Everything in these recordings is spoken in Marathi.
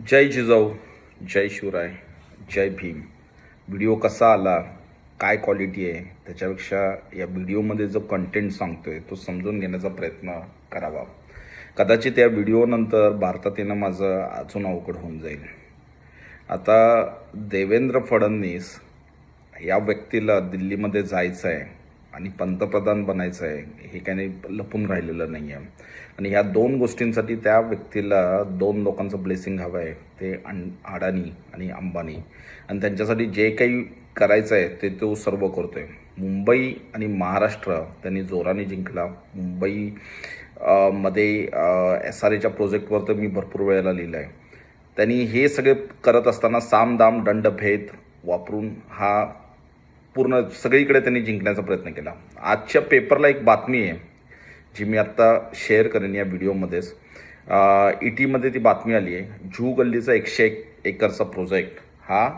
जय जिजाऊ, जय शिवराय, जय भीम. व्हिडिओ कसा आला, काय क्वालिटी आहे, त्याच्यापेक्षा या व्हिडिओमध्ये जो कंटेंट सांगतोय तो समजून घेण्याचा प्रयत्न करावा. कदाचित या व्हिडिओनंतर भारतात येणं माझं अजून अवघड होऊन जाईल. आता देवेंद्र फडणवीस या व्यक्तीला दिल्लीमध्ये जायचं आहे आणि पंतप्रधान बनायचं आहे, हे काही लपून राहिलेलं नाही आहे. आणि ह्या दोन गोष्टींसाठी त्या व्यक्तीला दोन लोकांचं ब्लेसिंग हवं आहे, ते अडाणी आणि अंबानी. आणि त्यांच्यासाठी जे काही करायचं आहे ते तो सर्व करतो आहे. मुंबई आणि महाराष्ट्र त्यांनी जोराने जिंकला. मुंबई मध्ये SRAच्या प्रोजेक्टवर तर मी भरपूर वेळेला लिहिलं आहे. त्यांनी हे सगळे करत असताना साम दाम दंडभेद वापरून हा पूर्ण सगळीकडे त्यांनी जिंकण्याचा प्रयत्न केला. आजच्या पेपरला एक बातमी आहे जी मी आत्ता शेअर करेन या व्हिडिओमध्येच. ETमध्ये ती बातमी आली आहे. जुहू गल्लीचा 101 एकरचा प्रोजेक्ट हा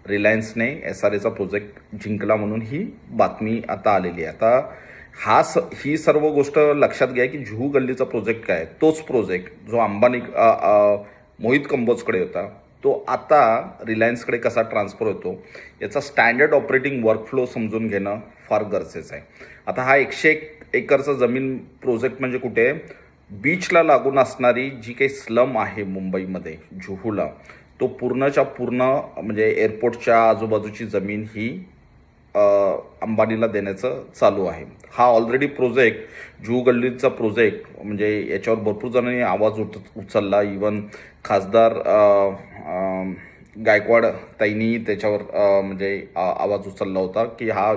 रिलायन्सने SRAचा प्रोजेक्ट जिंकला म्हणून ही बातमी आता आलेली आहे. आता ही सर्व गोष्ट लक्षात घ्या की जुहू गल्लीचा प्रोजेक्ट काय, तोच प्रोजेक्ट जो अंबानी मोहित कंबोजकडे होता तो आता रिलायन्सकडे कसा ट्रान्सफर होतो याचा स्टँडर्ड ऑपरेटिंग वर्कफ्लो समजून घेणं फार गरजेचं आहे. आता हा 101 एकरचा जमीन प्रोजेक्ट म्हणजे कुठे, बीचला लागून असणारी जी काही स्लम आहे मुंबईमध्ये जुहूला, तो पूर्णच्या पूर्ण म्हणजे एअरपोर्टच्या आजूबाजूची जमीन ही अंबानीला देण्याचं चालू आहे. हा ऑलरेडी प्रोजेक्ट जुहू गल्लीचा प्रोजेक्ट म्हणजे याच्यावर भरपूर जणांनी आवाज उचलला. इवन खासदार गायकवाड ताईंनी त्याच्यावर म्हणजे आवाज उचलला होता की हा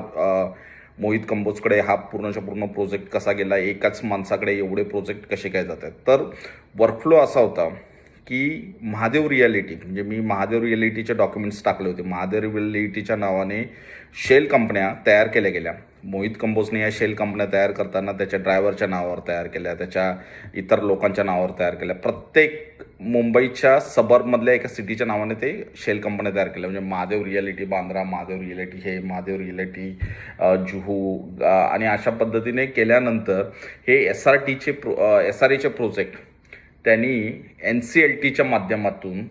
मोहित कंबोजकडे हा पूर्णच्या पूर्ण प्रोजेक्ट कसा गेला, एकाच माणसाकडे एवढे प्रोजेक्ट कसे काय जात आहेत. तर वर्कफ्लो असा होता की महादेव रियालिटी म्हणजे मी महादेव रियालिटीचे डॉक्युमेंट्स टाकले होते. महादेव रियालिटीच्या नावाने शेल कंपन्या तयार केल्या गेल्या. मोहित कंबोजने या शेल कंपन्या तयार करताना त्याच्या ड्रायव्हरच्या नावावर तयार केल्या, त्याच्या इतर लोकांच्या नावावर तयार केल्या. प्रत्येक मुंबईच्या सबर्बमधल्या एका सिटीच्या नावाने ते शेल कंपन्या तयार केल्या. म्हणजे महादेव रियालिटी बांद्रा, महादेव रियालिटी हे, महादेव रियालिटी जुहू आणि अशा पद्धतीने केल्यानंतर हे SRAचे प्रोजेक्ट त्यांनी NCLTच्या माध्यमातून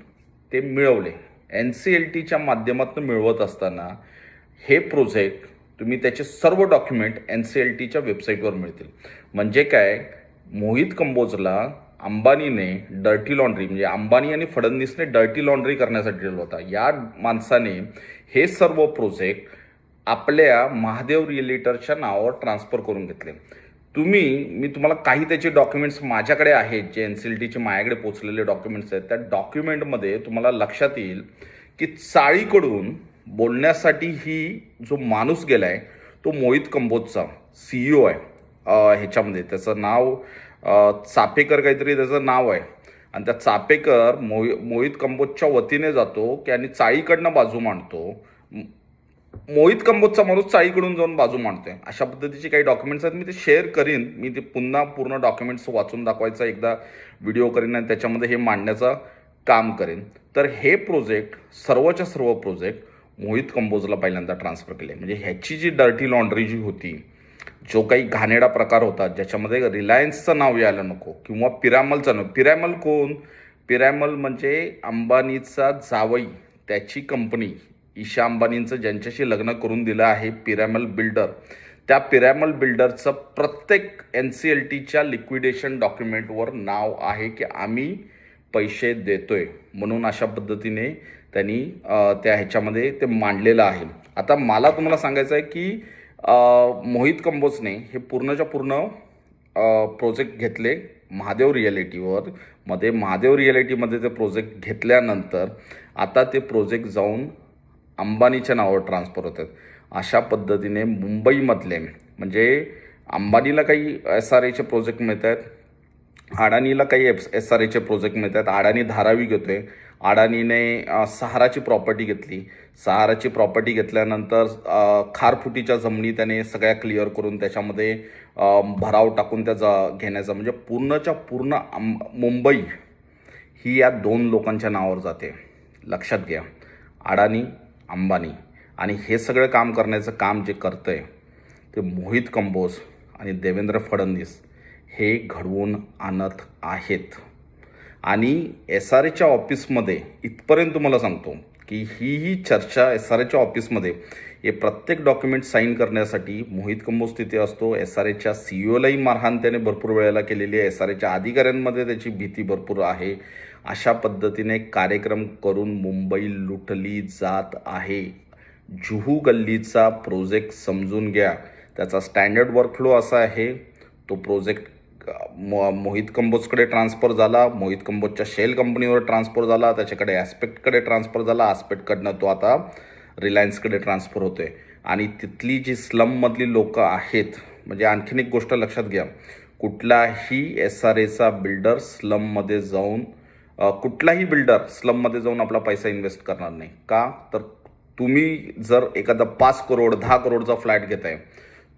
ते मिळवले. NCLTच्या माध्यमातून मिळवत असताना हे प्रोजेक्ट तुम्ही त्याचे सर्व डॉक्युमेंट NCLTच्या वेबसाईटवर मिळतील. म्हणजे काय, मोहित कंबोजला अंबानीने डर्टी लॉन्ड्री म्हणजे अंबानी आणि फडणवीसने डर्टी लॉन्ड्री करण्यासाठी दिलं होता. या माणसाने हे सर्व प्रोजेक्ट आपल्या महादेव रिएलिटरच्या नावावर ट्रान्सफर करून घेतले. मी तुम्हाला काही त्याचे डॉक्युमेंट्स माझ्याकडे आहेत, जे NCLTचे माझ्याकडे पोचलेले डॉक्युमेंट्स आहेत. त्या डॉक्युमेंटमध्ये तुम्हाला लक्षात येईल की चाळीकडून बोलण्यासाठी ही जो माणूस गेलाय तो मोहित कंबोजचा CEO आहे. ह्याच्यामध्ये त्याचं नाव चापेकर काहीतरी त्याचं नाव आहे. आणि त्या चापेकर मोहित कंबोजच्या वतीने जातो की आणि चाळीकडनं बाजू मांडतो. मोहित कंबोजचा माणूस चाळीकडून जाऊन बाजू मांडतोय. अशा पद्धतीचे काही डॉक्युमेंट्स आहेत. मी ते शेअर करीन. मी ते पुन्हा पूर्ण डॉक्युमेंट्स वाचून दाखवायचा एकदा व्हिडिओ करीन आणि त्याच्यामध्ये हे मांडण्याचं काम करेन. तर हे प्रोजेक्ट सर्वच्या सर्व प्रोजेक्ट मोहित कंबोजला पहिल्यांदा ट्रान्सफर केले. म्हणजे ह्याची जी डर्टी लॉन्ड्री जी होती, जो काही घाणेरडा प्रकार होता ज्याच्यामध्ये रिलायन्सचं नाव यायला नको किंवा पिरामलचं नाव. पिरामल कोण, पिरामल म्हणजे अंबानीचा जावई, त्याची कंपनी ईशा अंबानींचं ज्यांच्याशी लग्न करून दिलं आहे पिरामल बिल्डर, त्या पिरामल बिल्डरचं प्रत्येक NCLTच्या लिक्विडेशन डॉक्युमेंटवर नाव आहे की आम्ही पैसे देतोय म्हणून. अशा पद्धतीने त्यांनी त्या ह्याच्यामध्ये ते मांडलेलं आहे. आता मला तुम्हाला सांगायचं आहे की मोहित कंबोजने हे पूर्णच्या पूर्ण प्रोजेक्ट घेतले महादेव रियालिटीवर. महादेव रियालिटीमध्ये ते प्रोजेक्ट घेतल्यानंतर आता ते प्रोजेक्ट जाऊन अंबानीच्या नावावर ट्रान्सफर होतात. अशा पद्धतीने मुंबईमधले म्हणजे अंबानीला काही SRAचे प्रोजेक्ट मिळत आहेत, अडाणीला काही SRAचे प्रोजेक्ट मिळत आहेत. अडाणी धारावी घेतोय. अडाणीने सहाराची प्रॉपर्टी घेतली. सहाराची प्रॉपर्टी घेतल्यानंतर खारफुटीच्या जमिनी त्याने सगळ्या क्लिअर करून त्याच्यामध्ये भराव टाकून त्याचा घेण्याचा म्हणजे पूर्णच्या पूर्ण मुंबई ही या दोन लोकांच्या नावावर जाते. लक्षात घ्या, अडाणी अंबानी. आणि हे सगळं काम करण्याचं काम जे करतं आहे ते मोहित कंबोज आणि देवेंद्र फडणवीस हे घडवून आणत आहेत. आणि एस आर एच्या ऑफिसमध्ये इथपर्यंत तुम्हाला सांगतो की ही चर्चा एस आर एच्या ऑफिसमध्ये हे प्रत्येक डॉक्युमेंट साईन करण्यासाठी मोहित कंबोज तिथे असतो. एस आर एच्या सीईओलाही मारहाण त्याने भरपूर वेळेला केलेली आहे. एस आर एच्या अधिकाऱ्यांमध्ये त्याची भीती भरपूर आहे. अशा पद्धतीने कार्यक्रम करून मुंबई लुटली जात आहे. जुहू गल्लीचा प्रोजेक्ट समजून घ्या. त्याचा स्टँडर्ड वर्कफ्लो असा आहे, तो प्रोजेक्ट मोहित कंबोजकडे ट्रान्सफर झाला, मोहित कंबोजच्या शेल कंपनीवर ट्रान्सफर झाला, त्याच्याकडे ॲस्पेक्टकडे ट्रान्सफर झाला, ॲस्पेक्टकडनं तो आता रिलायन्सकडे ट्रान्सफर होतो आहे. आणि तिथली जी स्लममधली लोकं आहेत, म्हणजे आणखीन एक गोष्ट लक्षात घ्या, कुठलाही एस आर एचा बिल्डर स्लममध्ये जाऊन कुठलाही बिल्डर स्लममध्ये जाऊन आपला पैसा इन्व्हेस्ट करणार नाही. का तर तुम्ही जर एखादा 5 करोड 10 करोडचा फ्लॅट घेताय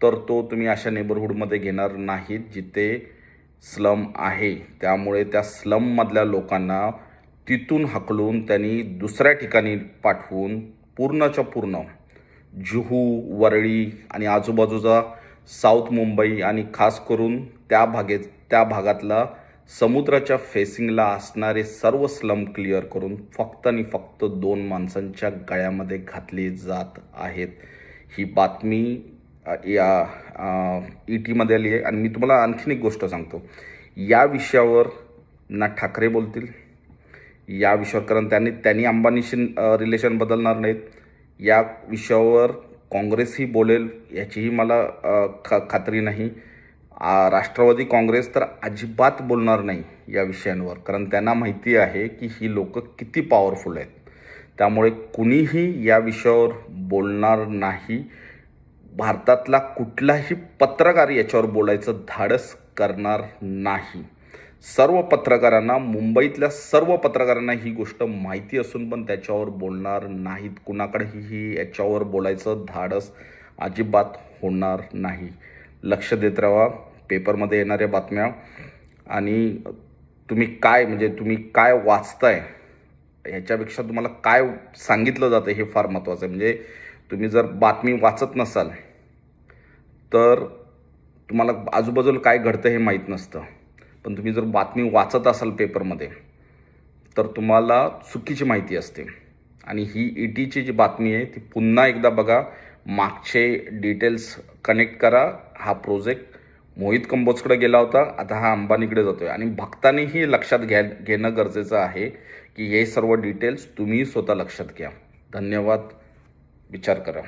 तर तो तुम्ही अशा नेबरहूडमध्ये घेणार नाहीत जिथे स्लम आहे. त्यामुळे त्या स्लममधल्या लोकांना तिथून हकलून त्यांनी दुसऱ्या ठिकाणी पाठवून पूर्णच्या पूर्ण जुहू, वरळी आणि आजूबाजूचा साऊथ मुंबई आणि खास करून त्या भागातला समुद्राच्या फेसिंगला असणारे सर्व स्लम क्लिअर करून फक्त आणि फक्त 2 माणसांच्या गळ्यामध्ये घातली जात आहेत. ही बातमी या ईटीमध्ये आली आहे. आणि मी तुम्हाला आणखीन एक गोष्ट सांगतो, या विषयावर ना ठाकरे बोलतील या विषयावर, कारण त्यांनी अंबानीशी रिलेशन बदलणार नाहीत. या विषयावर काँग्रेसही बोलेल याचीही मला खात्री नाही. राष्ट्रवादी काँग्रेस तर अजिबात बोलणार नाही या विषयांवर, कारण त्यांना माहिती आहे की ही लोक किती पॉवरफुल आहेत. त्यामुळे कुणीही या विषयावर बोलणार नाही. भारतातला कुठलाही पत्रकार याच्यावर बोलायचं धाडस करणार नाही. सर्व पत्रकारांना, मुंबईतल्या सर्व पत्रकारांना ही गोष्ट माहिती असून पण त्याच्यावर बोलणार नाहीत. कुणाकडेही याच्यावर बोलायचं धाडस अजिबात होणार नाही. लक्ष देत राहा पेपरमध्ये येणाऱ्या बातम्या. आणि तुम्ही काय वाचताय ह्याच्यापेक्षा तुम्हाला काय सांगितलं जातं हे फार महत्त्वाचं आहे. म्हणजे तुम्ही जर बातमी वाचत नसाल तर तुम्हाला आजूबाजूला काय घडतं हे माहीत नसतं. पण तुम्ही जर बातमी वाचत असाल पेपरमध्ये तर तुम्हाला चुकीची माहिती असते. आणि ही ईटीची जी बातमी आहे ती पुन्हा एकदा बघा, मागचे डिटेल्स कनेक्ट करा. हा प्रोजेक्ट मोहित कंबोजकडे गेला होता, आता हा अंबानीकडे जातोय. आणि भक्तांनीही लक्षात घेणं गरजेचं आहे की हे सर्व डिटेल्स तुम्ही स्वतः लक्षात घ्या. धन्यवाद. विचार करा.